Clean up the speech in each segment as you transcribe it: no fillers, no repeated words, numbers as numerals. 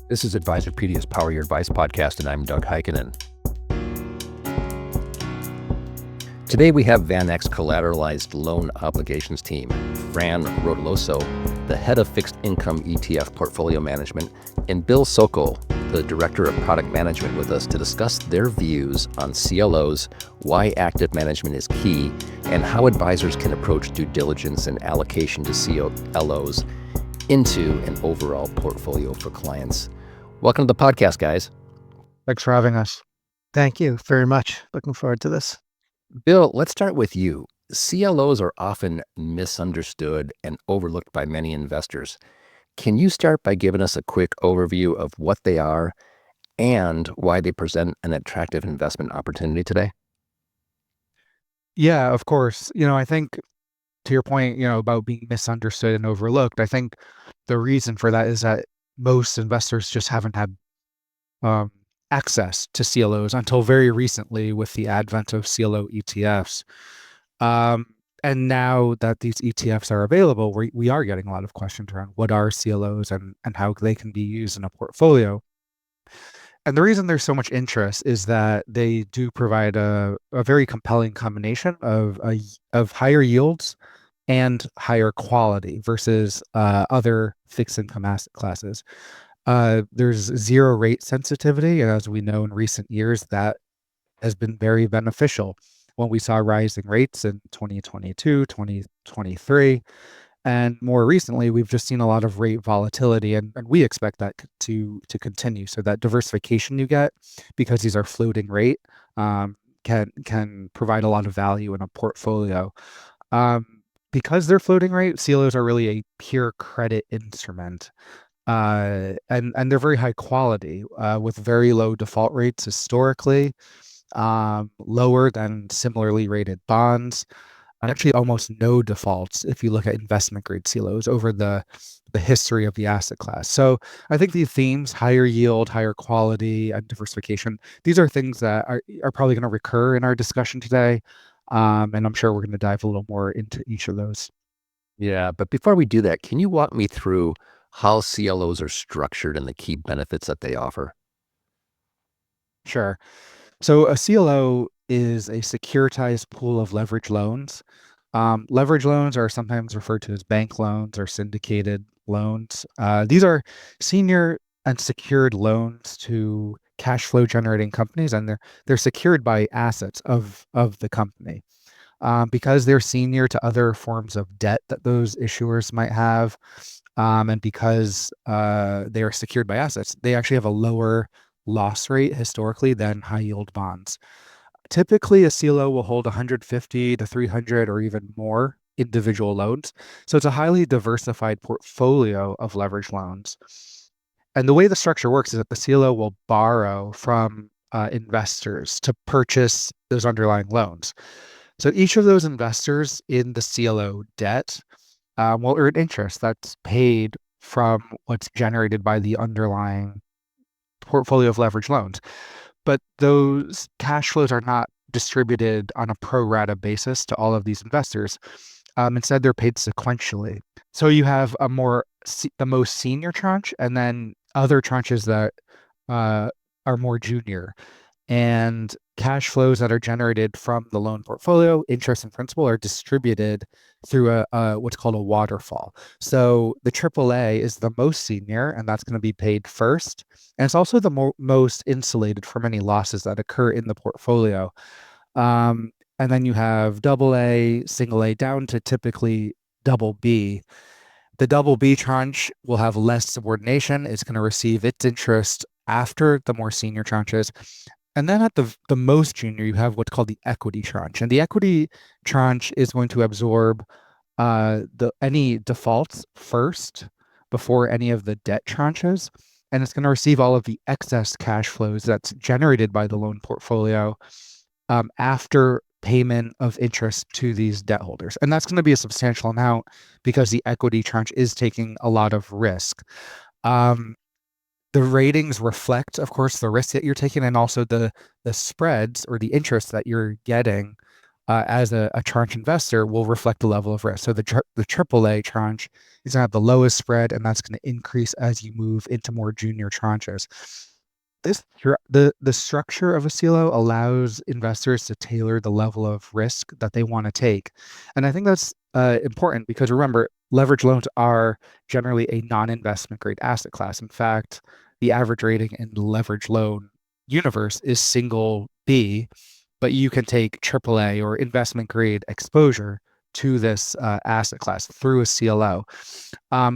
This is Advisorpedia's Power Your Advice podcast, and I'm Doug Heikkinen. Today we have VanEck's Collateralized Loan Obligations team, Fran Rodilosso, the head of fixed income ETF portfolio management, and Bill Sokol, the director of product management, with us to discuss their views on CLOs, why active management is key, and how advisors can approach due diligence and allocation to CLOs into an overall portfolio for clients. Welcome to the podcast, guys. Thanks for having us. Thank you very much. Looking forward to this. Bill, let's start with you. CLOs are often misunderstood and overlooked by many investors. Can you start by giving us a quick overview of what they are and why they present an attractive investment opportunity today? Yeah, of course. I think to your point, about being misunderstood and overlooked, I think the reason for that is that most investors just haven't had access to CLOs until very recently with the advent of CLO ETFs. And now that these ETFs are available, we are getting a lot of questions around what are CLOs and how they can be used in a portfolio. And the reason there's so much interest is that they do provide a very compelling combination of higher yields and higher quality versus other fixed income asset classes. There's zero rate sensitivity, and as we know in recent years, that has been very beneficial when we saw rising rates in 2022, 2023, and more recently, we've just seen a lot of rate volatility, and we expect that to continue. So that diversification you get, because these are floating rate, can provide a lot of value in a portfolio. Because they're floating rate, CLOs are really a pure credit instrument. And they're very high quality, with very low default rates historically, lower than similarly rated bonds, and actually almost no defaults if you look at investment grade CLOs over the history of the asset class. So I think these themes, higher yield, higher quality, and diversification, these are things that are probably going to recur in our discussion today. And I'm sure we're going to dive a little more into each of those. Yeah, but before we do that, can you walk me through how CLOs are structured and the key benefits that they offer? Sure. So a CLO is a securitized pool of leverage loans. Leverage loans are sometimes referred to as bank loans or syndicated loans. These are senior and secured loans to cash flow generating companies, and they're secured by assets of the company. Because they're senior to other forms of debt that those issuers might have, and because they are secured by assets, they actually have a lower loss rate historically than high yield bonds. Typically, a CLO will hold 150 to 300 or even more individual loans. So it's a highly diversified portfolio of leverage loans. And the way the structure works is that the CLO will borrow from investors to purchase those underlying loans. So each of those investors in the CLO debt will earn interest that's paid from what's generated by the underlying portfolio of leverage loans. But those cash flows are not distributed on a pro rata basis to all of these investors. Instead, they're paid sequentially. So you have the most senior tranche, and then other tranches that are more junior. And cash flows that are generated from the loan portfolio, interest and principal, are distributed through what's called a waterfall. So the AAA is the most senior, and that's going to be paid first. And it's also the most insulated from any losses that occur in the portfolio. And then you have AA, single A, down to typically double B. The double B tranche will have less subordination. It's going to receive its interest after the more senior tranches. And then at the most junior, you have what's called the equity tranche. And the equity tranche is going to absorb any defaults first before any of the debt tranches. And it's going to receive all of the excess cash flows that's generated by the loan portfolio after payment of interest to these debt holders. And that's going to be a substantial amount because the equity tranche is taking a lot of risk. The ratings reflect, of course, the risk that you're taking and also the spreads or the interest that you're getting as a tranche investor will reflect the level of risk. So the AAA tranche is going to have the lowest spread, and that's going to increase as you move into more junior tranches. The structure of a CLO allows investors to tailor the level of risk that they want to take. And I think that's important because remember, leverage loans are generally a non-investment grade asset class. In fact, the average rating in the leverage loan universe is single B, but you can take AAA or investment grade exposure to this asset class through a CLO.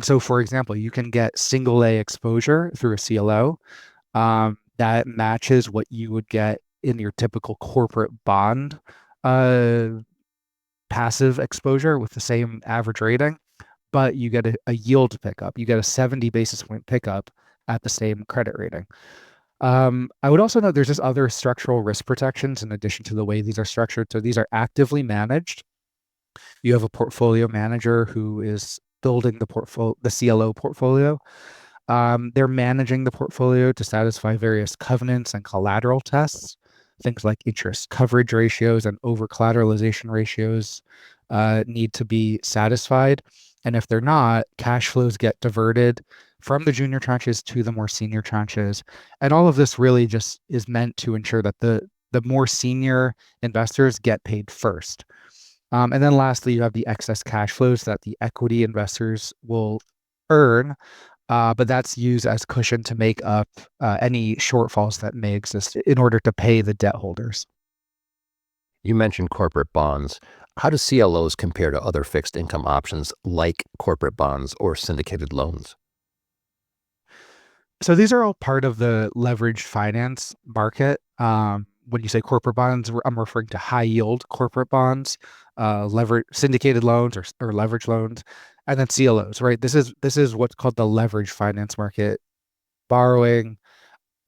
So for example, you can get single A exposure through a CLO that matches what you would get in your typical corporate bond passive exposure with the same average rating, but you get a yield pickup. You get a 70 basis point pickup at the same credit rating. I would also note there's just other structural risk protections in addition to the way these are structured. So these are actively managed. You have a portfolio manager who is building the CLO portfolio. They're managing the portfolio to satisfy various covenants and collateral tests. Things like interest coverage ratios and over collateralization ratios need to be satisfied. And if they're not, cash flows get diverted from the junior tranches to the more senior tranches. And all of this really just is meant to ensure that the more senior investors get paid first. And then lastly, you have the excess cash flows that the equity investors will earn, but that's used as cushion to make up any shortfalls that may exist in order to pay the debt holders. You mentioned corporate bonds. How do CLOs compare to other fixed income options like corporate bonds or syndicated loans? So these are all part of the leveraged finance market. When you say corporate bonds, I'm referring to high yield corporate bonds, syndicated loans or leverage loans, and then CLOs, right? This is what's called the leveraged finance market, borrowing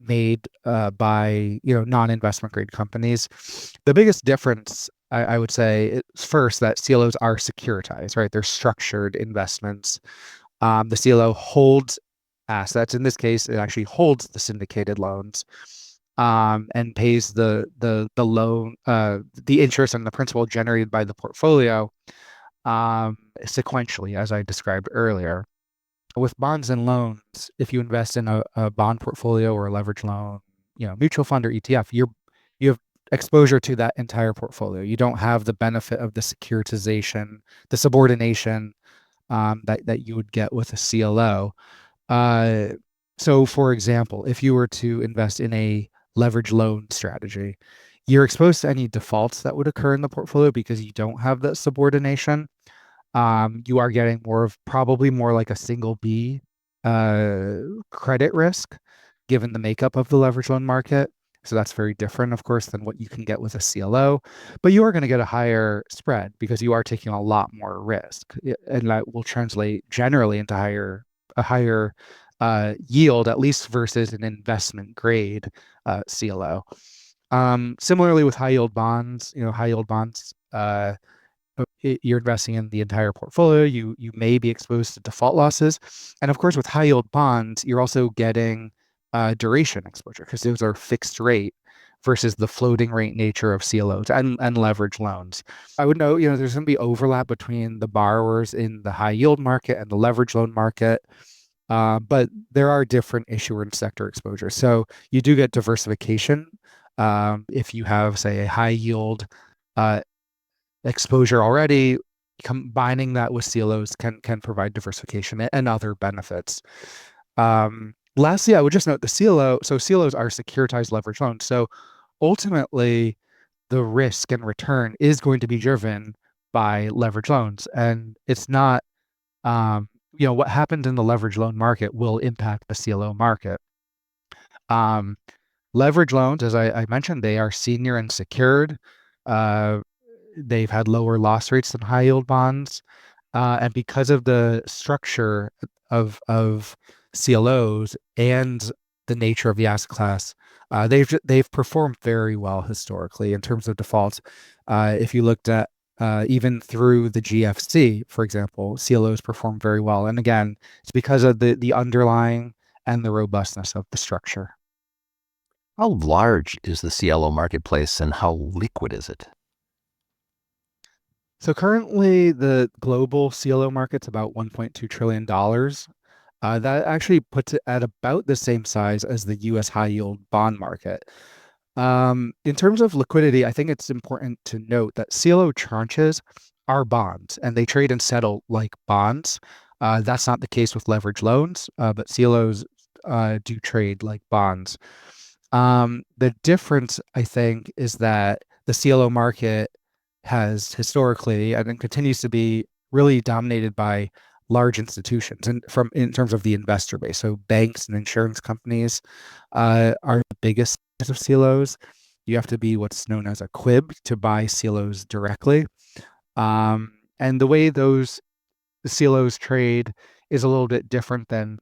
made by non-investment grade companies. The biggest difference, I would say, is first that CLOs are securitized, right? They're structured investments. The CLO holds assets. In this case, it actually holds the syndicated loans and pays the loan, the interest and the principal generated by the portfolio sequentially, as I described earlier. With bonds and loans, if you invest in a bond portfolio or a leverage loan, mutual fund or ETF, you have exposure to that entire portfolio. You don't have the benefit of the securitization, the subordination that you would get with a CLO. So for example, if you were to invest in a leverage loan strategy, you're exposed to any defaults that would occur in the portfolio because you don't have that subordination. You are getting probably more like a single B credit risk, given the makeup of the leverage loan market. So that's very different, of course, than what you can get with a CLO. But you are going to get a higher spread because you are taking a lot more risk, and that will translate generally into a higher yield, at least versus an investment grade CLO. Similarly with high yield bonds, you're investing in the entire portfolio. You may be exposed to default losses. And of course, with high yield bonds, you're also getting duration exposure because those are fixed rate versus the floating rate nature of CLOs and leverage loans. I would note, there's going to be overlap between the borrowers in the high yield market and the leverage loan market. But there are different issuer and sector exposure. So you do get diversification if you have, say, a high yield exposure already. Combining that with CLOs can provide diversification and other benefits. Lastly, I would just note the CLO. So CLOs are securitized leverage loans. So ultimately, the risk and return is going to be driven by leverage loans, and it's not. What happened in the leverage loan market will impact the CLO market. Leverage loans, as I mentioned, they are senior and secured. They've had lower loss rates than high yield bonds. And because of the structure of CLOs and the nature of the asset class, they've performed very well historically in terms of defaults. If you looked at even through the GFC, for example, CLOs perform very well. And again, it's because of the underlying and the robustness of the structure. How large is the CLO marketplace and how liquid is it? So currently, the global CLO market's about $1.2 trillion. That actually puts it at about the same size as the US high yield bond market. In terms of liquidity, I think it's important to note that CLO tranches are bonds and they trade and settle like bonds. That's not the case with leverage loans, but CLOs do trade like bonds. The difference, I think, is that the CLO market has historically and continues to be really dominated by large institutions and in terms of the investor base. So banks and insurance companies are the biggest of CLOs. You have to be what's known as a QUIB to buy CLOs directly. And the way the CLOs trade is a little bit different than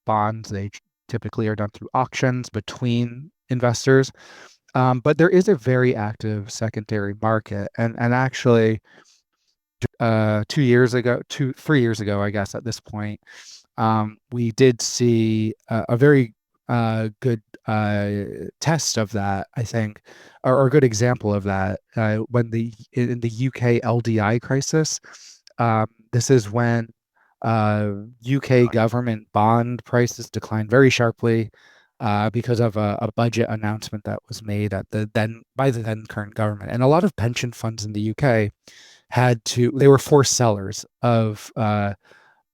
bonds. They typically are done through auctions between investors. But there is a very active secondary market. And actually, 3 years ago, I guess at this point, we did see a very good test of that, I think, or a good example of that when in the UK LDI crisis. This is when UK government bond prices declined very sharply because of a budget announcement that was made by the then current government, and a lot of pension funds in the UK they were forced sellers they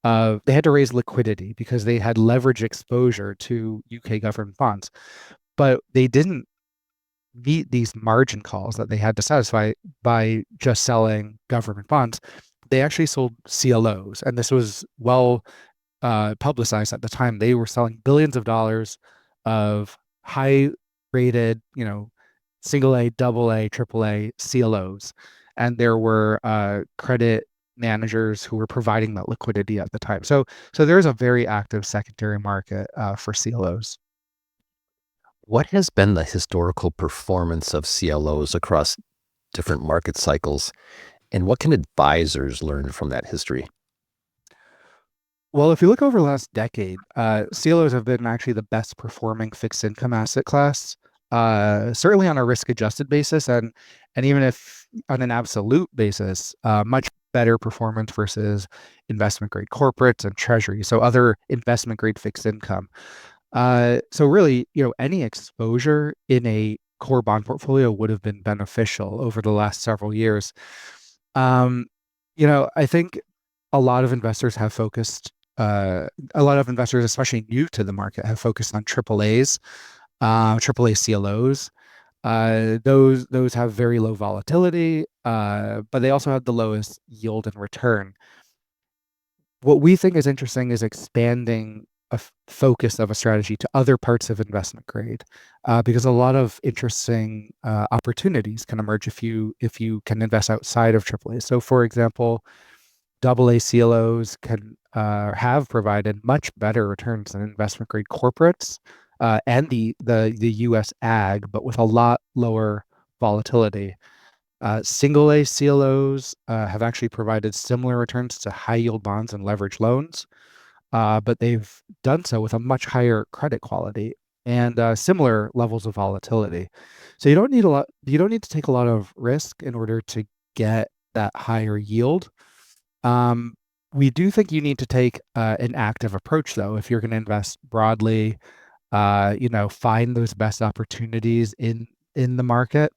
had to raise liquidity because they had leverage exposure to UK government bonds, but they didn't meet these margin calls that they had to satisfy by just selling government bonds. They actually sold CLOs, and this was well publicized at the time. They were selling billions of dollars of high rated, single A, double A, triple A CLOs. And there were credit managers who were providing that liquidity at the time. So there's a very active secondary market for CLOs. What has been the historical performance of CLOs across different market cycles, and what can advisors learn from that history? Well, if you look over the last decade, CLOs have been actually the best performing fixed income asset class, certainly on a risk-adjusted basis, and even if on an absolute basis, much better performance versus investment-grade corporates and treasuries, so other investment-grade fixed income. So really, any exposure in a core bond portfolio would have been beneficial over the last several years. I think a lot of investors, especially new to the market, have focused on AAAs, AAA CLOs. Those have very low volatility, but they also have the lowest yield and return. What we think is interesting is expanding a focus of a strategy to other parts of investment grade, because a lot of interesting opportunities can emerge if you can invest outside of AAA. So, for example, AA CLOs have provided much better returns than investment grade corporates and the U.S. ag, but with a lot lower volatility. Single A CLOs have actually provided similar returns to high yield bonds and leverage loans, but they've done so with a much higher credit quality and similar levels of volatility. So you don't need to take a lot of risk in order to get that higher yield. We do think you need to take an active approach, though, if you're going to invest broadly. Find those best opportunities in the market,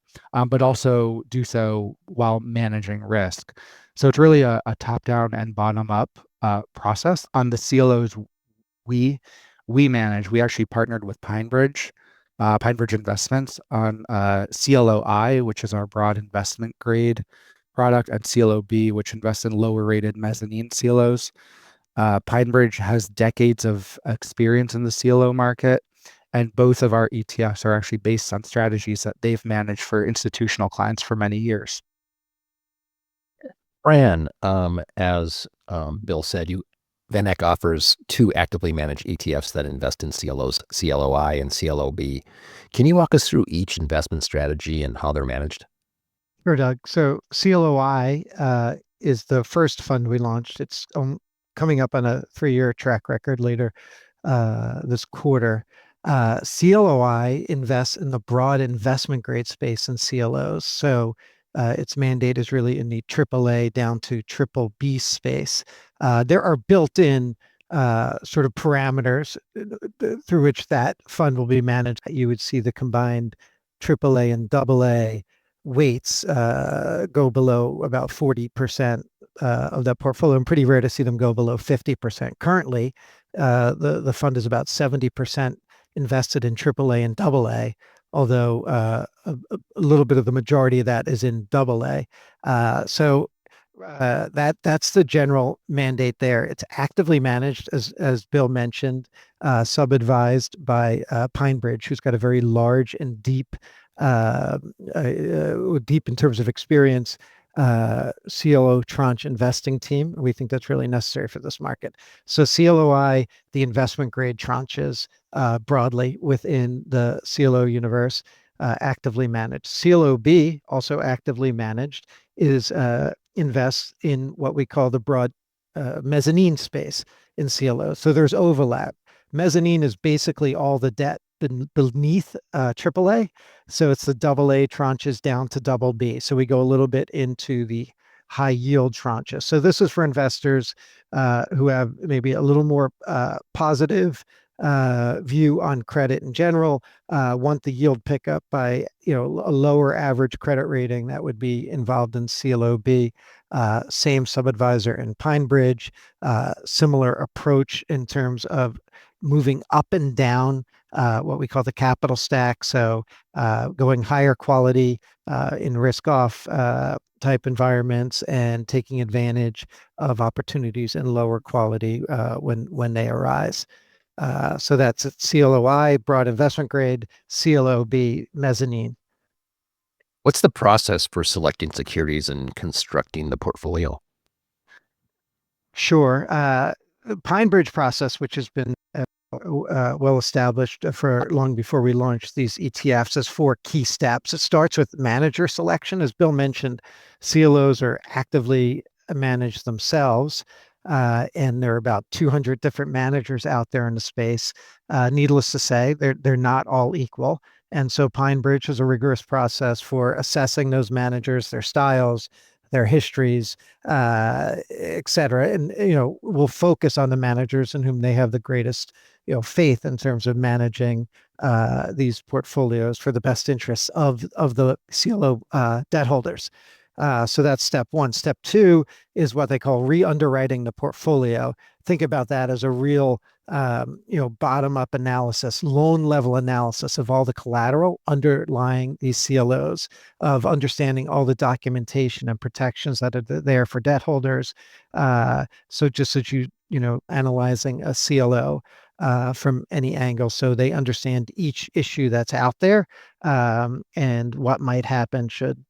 but also do so while managing risk. So it's really a top-down and bottom-up process. On the CLOs we manage, we actually partnered with PineBridge Investments on CLOI, which is our broad investment grade product, and CLOB, which invests in lower rated mezzanine CLOs. PineBridge has decades of experience in the CLO market, and both of our ETFs are actually based on strategies that they've managed for institutional clients for many years. Fran, as Bill said, VanEck offers 2 actively managed ETFs that invest in CLOs, CLOI and CLOB. Can you walk us through each investment strategy and how they're managed? Sure, Doug. So CLOI is the first fund we launched. It's coming up on a 3-year track record later this quarter. CLOI invests in the broad investment grade space in CLOs. So its mandate is really in the AAA down to BBB space. There are built-in sort of parameters through which that fund will be managed. You would see the combined AAA and AA weights go below about 40% of that portfolio, and pretty rare to see them go below 50%. Currently, the fund is about 70% invested in AAA and AA, although a little bit of the majority of that is in AA. So that's the general mandate there. It's actively managed, as Bill mentioned, sub-advised by PineBridge, who's got a very large and deep in terms of experience, CLO tranche investing team. We think that's really necessary for this market. So CLOI, the investment grade tranches broadly within the CLO universe, actively managed. CLOB, also actively managed, is invests in what we call the broad mezzanine space in CLO. So there's overlap. Mezzanine is basically all the debt beneath AAA. So it's the AA tranches down to BB. So we go a little bit into the high yield tranches. So this is for investors who have maybe a little more positive view on credit in general, want the yield pickup by a lower average credit rating that would be involved in CLOB. Same sub-advisor in PineBridge, similar approach in terms of moving up and down what we call the capital stack. So going higher quality in risk-off type environments and taking advantage of opportunities in lower quality when they arise. So that's CLOI, broad investment grade, CLOB, mezzanine. What's the process for selecting securities and constructing the portfolio? Sure. The PineBridge process, which has been well established for long before we launched these ETFs, has 4 key steps. It starts with manager selection. As Bill mentioned, CLOs are actively managed themselves, and there are about 200 different managers out there in the space. Needless to say, they're not all equal. And so PineBridge has a rigorous process for assessing those managers, their styles, their histories, et cetera. And, we'll focus on the managers in whom they have the greatest, faith in terms of managing these portfolios for the best interests of the CLO debt holders. So that's step 1. Step 2 is what they call re-underwriting the portfolio. Think about that as a real, bottom-up analysis, loan level analysis of all the collateral underlying these CLOs, of understanding all the documentation and protections that are there for debt holders. So just as analyzing a CLO from any angle, so they understand each issue that's out there and what might happen should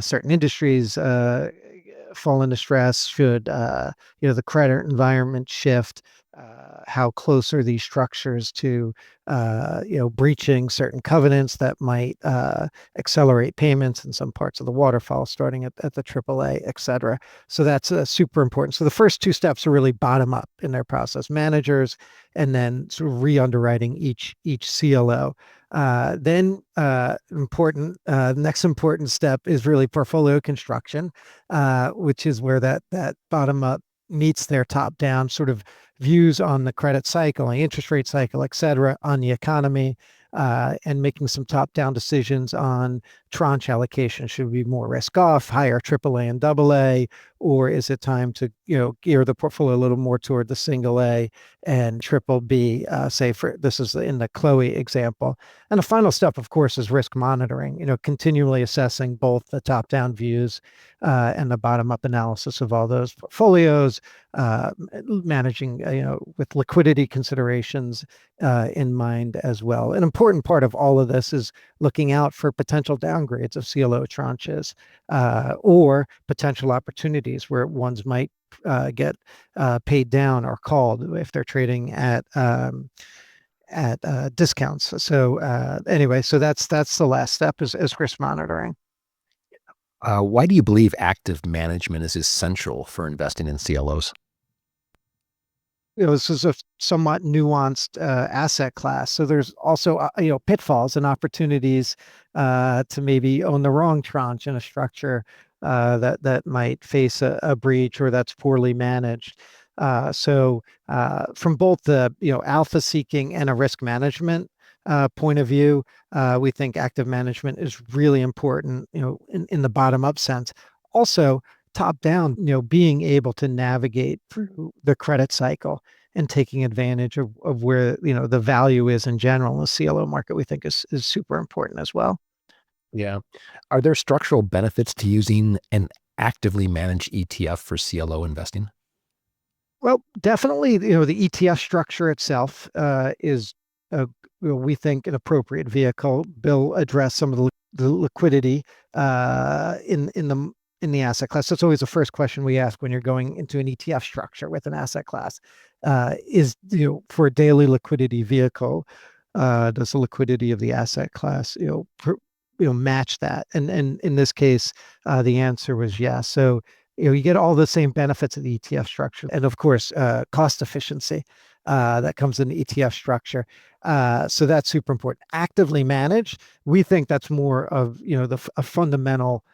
certain industries fall into stress, should the credit environment shift, how close are these structures to breaching certain covenants that might accelerate payments in some parts of the waterfall, starting at the AAA, et cetera. So that's super important. So the first 2 steps are really bottom up in their process, managers, and then sort of re-underwriting each CLO. Then the next important step is really portfolio construction, which is where that bottom up meets their top down sort of views on the credit cycle, the interest rate cycle, et cetera, on the economy, and making some top down decisions on tranche allocation. Should we be more risk off, higher AAA and AA, or is it time to gear the portfolio a little more toward the single A and BBB? Say for this is in the CLOI example. And the final step, of course, is risk monitoring. Continually assessing both the top down views and the bottom up analysis of all those portfolios, managing with liquidity considerations in mind as well. An important part of all of this is looking out for potential downgrades of CLO tranches or potential opportunities where ones might get paid down or called if they're trading at discounts. So anyway, so that's the last step is risk monitoring. Why do you believe active management is essential for investing in CLOs? this is a somewhat nuanced asset class. So there's also pitfalls and opportunities to maybe own the wrong tranche in a structure that might face a breach or that's poorly managed. So from both the alpha seeking and a risk management point of view, we think active management is really important, in the bottom up sense. Also, top down, being able to navigate through the credit cycle and taking advantage of where, the value is in general in the CLO market, we think is super important as well. Yeah. Are there structural benefits to using an actively managed ETF for CLO investing? Well, definitely, the ETF structure itself is, we think, an appropriate vehicle. Bill addressed some of the liquidity in the asset class. That's always the first question we ask when you're going into an ETF structure with an asset class. Is for a daily liquidity vehicle, does the liquidity of the asset class match that? And in this case, the answer was yes. So you get all the same benefits of the ETF structure, and of course, cost efficiency that comes in the ETF structure. So that's super important. Actively managed, we think that's more of a fundamental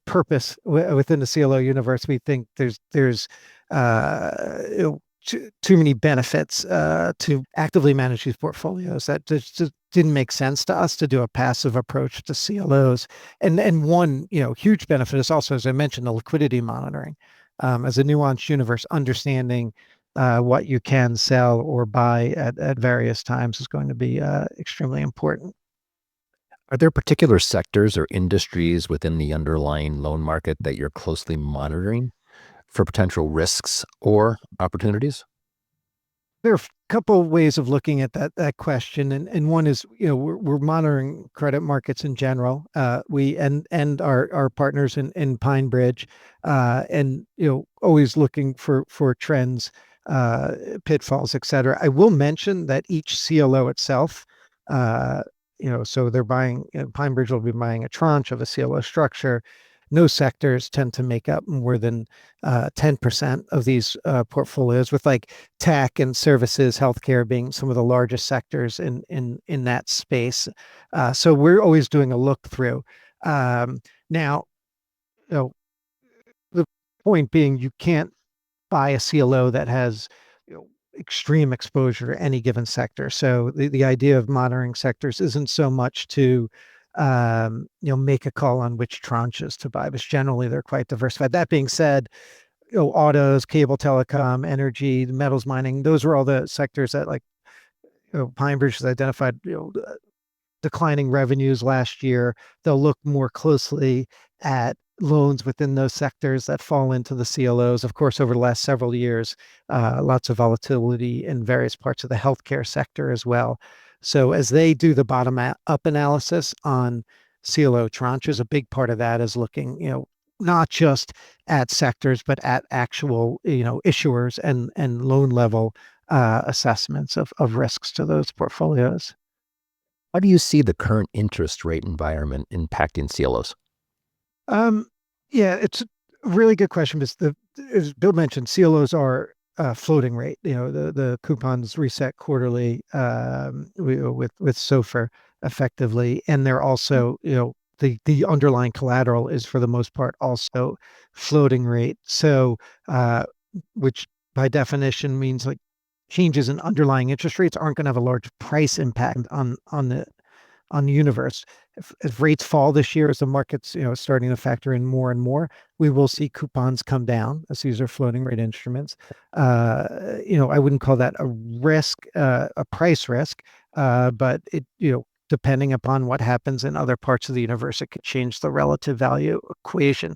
purpose within the CLO universe. We think there's too many benefits to actively manage these portfolios that just didn't make sense to us to do a passive approach to CLOs. And one huge benefit is also, as I mentioned, the liquidity monitoring. As a nuanced universe, understanding what you can sell or buy at various times is going to be extremely important. Are there particular sectors or industries within the underlying loan market that you're closely monitoring for potential risks or opportunities? There are a couple of ways of looking at that question, and one is we're monitoring credit markets in general. We and our partners in Pine Bridge, and always looking for trends, pitfalls, etc. I will mention that each CLO itself, so they're buying, Pine Bridge will be buying a tranche of a CLO structure. No sectors tend to make up more than 10% of these portfolios, with like tech and services, healthcare being some of the largest sectors in that space. So we're always doing a look through. Now, the point being, you can't buy a CLO that has extreme exposure to any given sector. So the idea of monitoring sectors isn't so much to make a call on which tranches to buy, but generally they're quite diversified. That being said, autos, cable, telecom, energy, metals, mining, those are all the sectors that, like, Pine Bridge has identified declining revenues last year. They'll look more closely at loans within those sectors that fall into the CLOs. Of course, over the last several years, lots of volatility in various parts of the healthcare sector as well. So as they do the bottom up analysis on CLO tranches, a big part of that is looking, not just at sectors, but at actual, issuers and loan level assessments of risks to those portfolios. How do you see the current interest rate environment impacting CLOs? Yeah, it's a really good question, because as Bill mentioned, CLOs are floating rate. The coupons reset quarterly with SOFR effectively, and they're also the underlying collateral is for the most part also floating rate. So which by definition means, like, changes in underlying interest rates aren't going to have a large price impact on the universe. If rates fall this year, as the market's starting to factor in more and more, we will see coupons come down, as these are floating rate instruments. I wouldn't call that a risk, a price risk, but it depending upon what happens in other parts of the universe, it could change the relative value equation.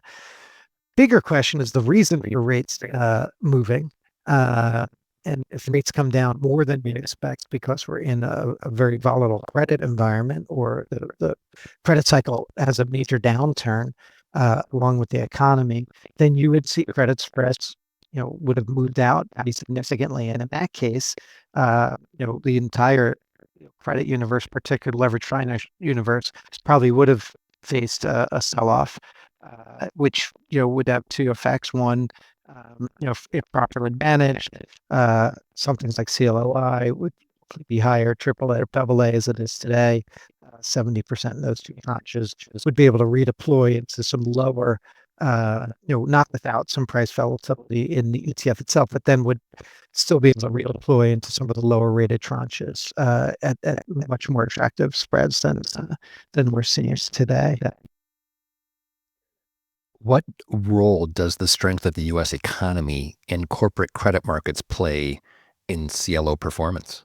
Bigger question is the reason for rates moving. And if rates come down more than we expect because we're in a very volatile credit environment, or the credit cycle has a major downturn along with the economy, then you would see credit spreads, would have moved out pretty significantly. And in that case, the entire credit universe, particularly leveraged finance universe, probably would have faced a sell-off, which would have two effects. One, If properly managed, some things like CLOI would be higher, triple A or double A as it is today. 70% of those two tranches would be able to redeploy into some lower, not without some price volatility in the ETF itself, but then would still be able to redeploy into some of the lower rated tranches at much more attractive spreads than we're seeing today. What role does the strength of the U.S. economy and corporate credit markets play in CLO performance?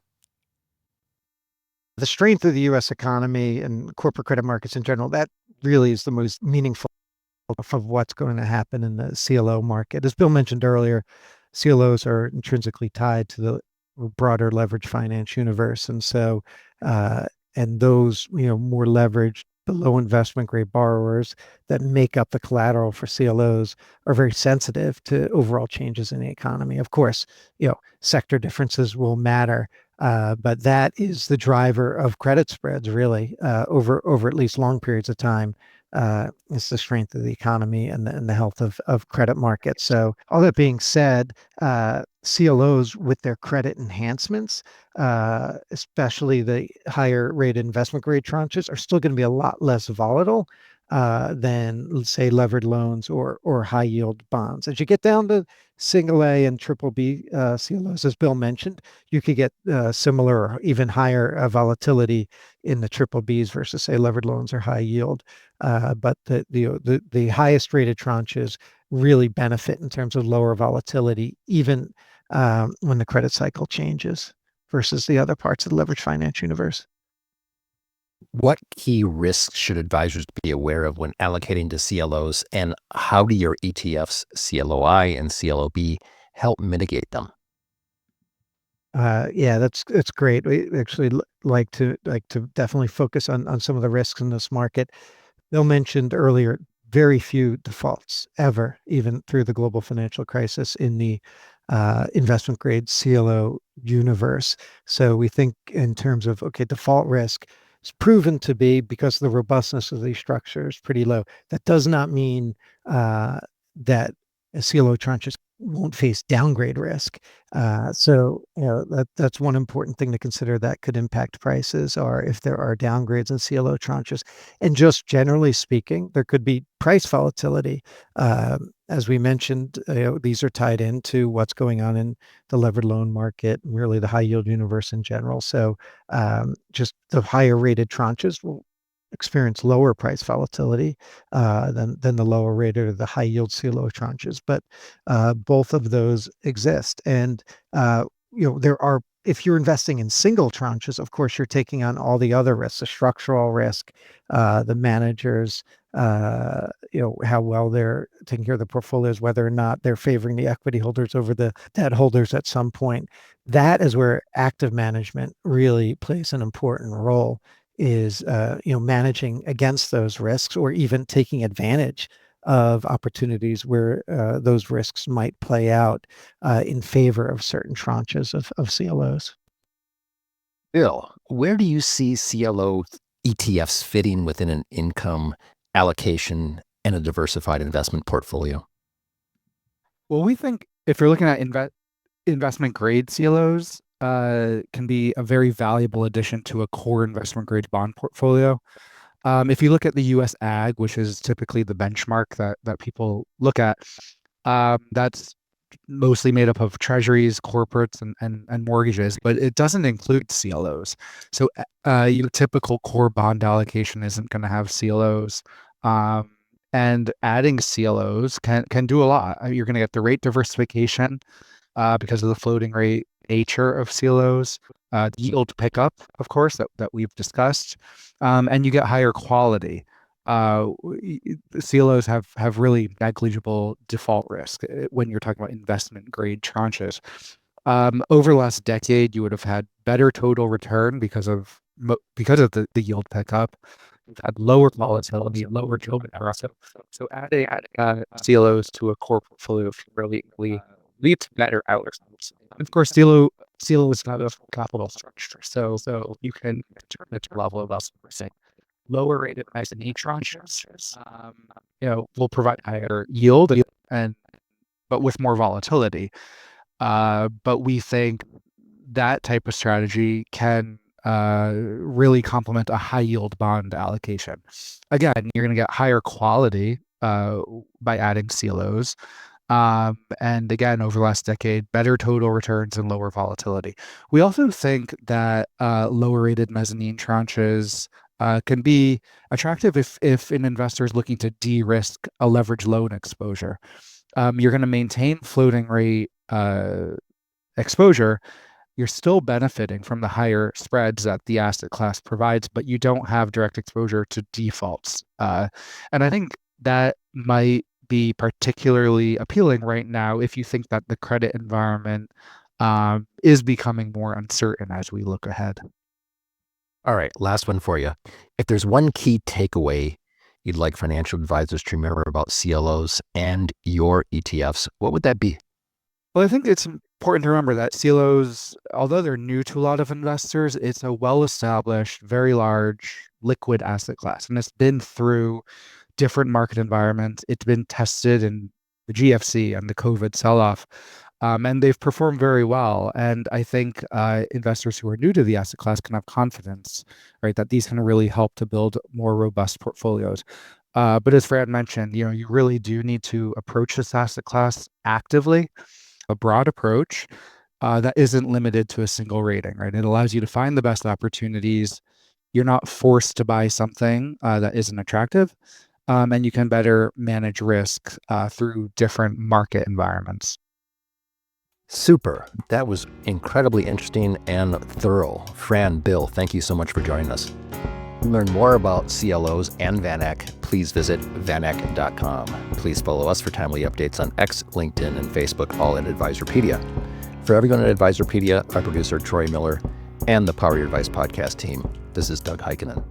The strength of the U.S. economy and corporate credit markets in general, that really is the most meaningful of what's going to happen in the CLO market. As Bill mentioned earlier, CLOs are intrinsically tied to the broader leverage finance universe. And so, and those, more leveraged, below investment grade borrowers that make up the collateral for CLOs are very sensitive to overall changes in the economy. Of course, sector differences will matter, but that is the driver of credit spreads really over at least long periods of time. It's the strength of the economy and the health of credit markets. So all that being said, CLOs with their credit enhancements, especially the higher rated investment grade tranches, are still going to be a lot less volatile than, let's say, levered loans or high yield bonds. As you get down to single A and triple B CLOs, as Bill mentioned, you could get similar or even higher volatility in the triple Bs versus, say, levered loans or high yield. But the highest rated tranches really benefit in terms of lower volatility, even when the credit cycle changes versus the other parts of the leverage finance universe. What key risks should advisors be aware of when allocating to CLOs, and how do your ETFs, CLOI and CLOB, help mitigate them? Yeah, that's great. We actually like to definitely focus on some of the risks in this market. Bill mentioned earlier, very few defaults ever, even through the global financial crisis in the investment grade CLO universe. So we think in terms of, okay, default risk is proven to be, because of the robustness of these structures, pretty low. That does not mean that CLO tranches won't face downgrade risk. So that's one important thing to consider that could impact prices, or if there are downgrades in CLO tranches. And just generally speaking, there could be price volatility. As we mentioned, these are tied into what's going on in the levered loan market, really the high yield universe in general. So just the higher rated tranches will experience lower price volatility than the lower rated or the high yield CLO tranches. But both of those exist. And there are, if you're investing in single tranches, of course, you're taking on all the other risks, the structural risk, the managers, how well they're taking care of the portfolios, whether or not they're favoring the equity holders over the debt holders at some point. That is where active management really plays an important role, is managing against those risks, or even taking advantage of opportunities where those risks might play out in favor of certain tranches of CLOs. Bill, where do you see CLO ETFs fitting within an income allocation and a diversified investment portfolio? Well, we think if you're looking at investment grade CLOs, can be a very valuable addition to a core investment grade bond portfolio. If you look at the U.S. Ag, which is typically the benchmark that people look at, that's mostly made up of treasuries, corporates, and mortgages, but it doesn't include CLOs. So your typical core bond allocation isn't going to have CLOs. And adding CLOs can do a lot. You're going to get the rate diversification because of the floating rate nature of CLOs, the yield pickup, of course, that we've discussed, and you get higher quality. CLOs have really negligible default risk when you're talking about investment grade tranches. Over the last decade, you would have had better total return because of the yield pickup. You've had lower volatility, lower yield error. So adding CLOs to a core portfolio really lead to better outcomes. Of course, CLO is not a capital structure, so you can determine the level of risk. Lower rated mezzanine tranches, will provide higher yield and but with more volatility. But we think that type of strategy can really complement a high yield bond allocation. Again, you're going to get higher quality by adding CLOs. And again, over the last decade, better total returns and lower volatility. We also think that lower rated mezzanine tranches can be attractive if an investor is looking to de-risk a leverage loan exposure. You're going to maintain floating rate exposure. You're still benefiting from the higher spreads that the asset class provides, but you don't have direct exposure to defaults. And I think that might be particularly appealing right now if you think that the credit environment is becoming more uncertain as we look ahead. All right, last one for you. If there's one key takeaway you'd like financial advisors to remember about CLOs and your ETFs, what would that be? Well, I think it's important to remember that CLOs, although they're new to a lot of investors, it's a well-established, very large, liquid asset class. And it's been through different market environments. It's been tested in the GFC and the COVID sell-off. And they've performed very well. And I think investors who are new to the asset class can have confidence, right, that these can really help to build more robust portfolios. But as Fran mentioned, you really do need to approach this asset class actively, a broad approach that isn't limited to a single rating, right? It allows you to find the best opportunities. You're not forced to buy something that isn't attractive, and you can better manage risk through different market environments. Super. That was incredibly interesting and thorough. Fran, Bill, thank you so much for joining us. To learn more about CLOs and VanEck, please visit vaneck.com. Please follow us for timely updates on X, LinkedIn, and Facebook, all at Advisorpedia. For everyone at Advisorpedia, our producer Troy Miller, and the Power Your Advice podcast team, this is Doug Heikkinen.